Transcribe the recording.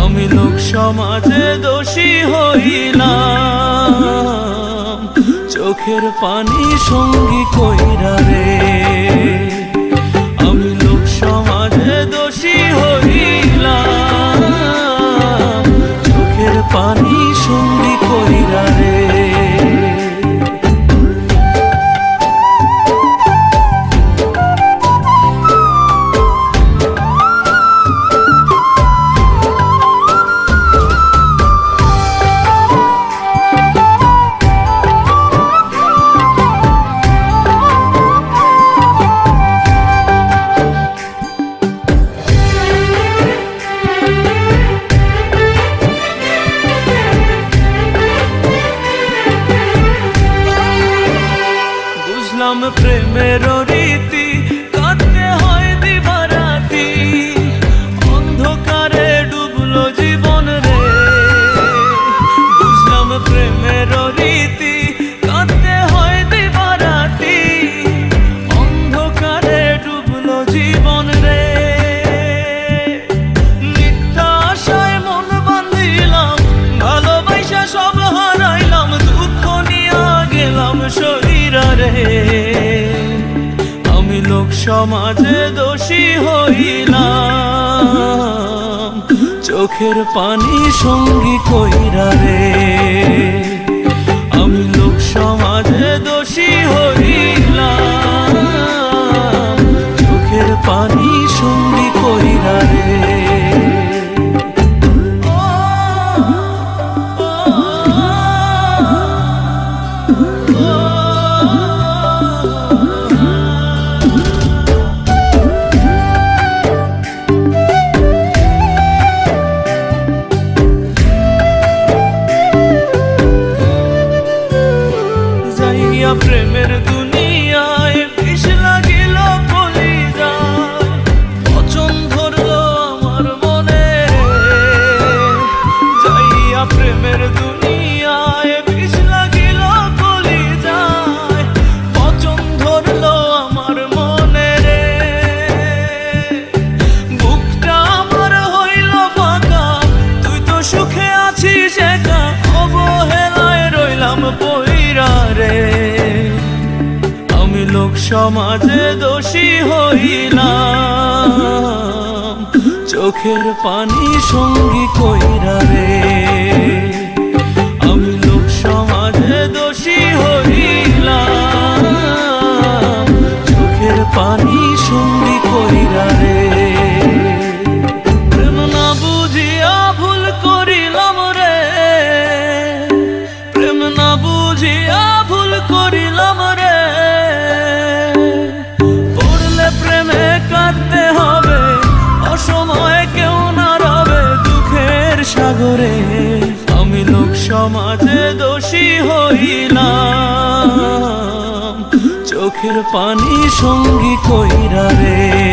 আমি লোক সমাজে দোষী হইলাম, চোখের পানি সঙ্গী কইরা রে। আমি লোক সমাজে দোষী হইলাম, চোখের পানি সঙ্গী কইরা রে। প্রেমের রীতি কাটতে হয় দিবারাতি, অন্ধকারে ডুবলো জীবন রে। বুঝলাম প্রেমের রীতি কাটতে হয় দিবারাতি, অন্ধকারে ডুবলো জীবন রে। মিথ্যা আশায় মন বাঁধিলাম, ভালোবাসা সব হারাইলাম, দুঃখ নিয়া গেলাম শরীরা রে। আমি লোক সমাজে দোষী হইলাম, চোখের পানি সঙ্গী কইরা রে। আমি লোক সমাজে দোষী হইলাম, চোখের পানি সঙ্গী কইরা রে। প্রেমের দুনিয়ায় বিষ লাগিল কলিজায়, পচন ধরলো আমার মনে। যাইয়া প্রেমের দুনিয়ায় বিষ লাগিল কলিজায়, পচন ধরলো আমার মনে রে। বুকটা আমার হইল ফাঁকা, তুই তো সুখে আছিস একা, অবহেলায় রইলাম পইরা রে। আমি লোক সমাজে দোষী হইলাম, চোখের পানি সঙ্গী কইরা রে। আমি লোক সমাজে দোষী হইলাম, চোখের পানি সঙ্গী কইরা রে। প্রেম না বুঝিয়া ভুল করিলাম রে, প্রেম না বুঝিয়া ভুল করিলাম রে। পড়লে প্রেমে কাঁদতে হবে, অসময়ে কেউ না রবে দুঃখের সাগরে। আমি লোক সমাজে দোষী হইলাম, চোখের পানি সঙ্গী কইরা রে।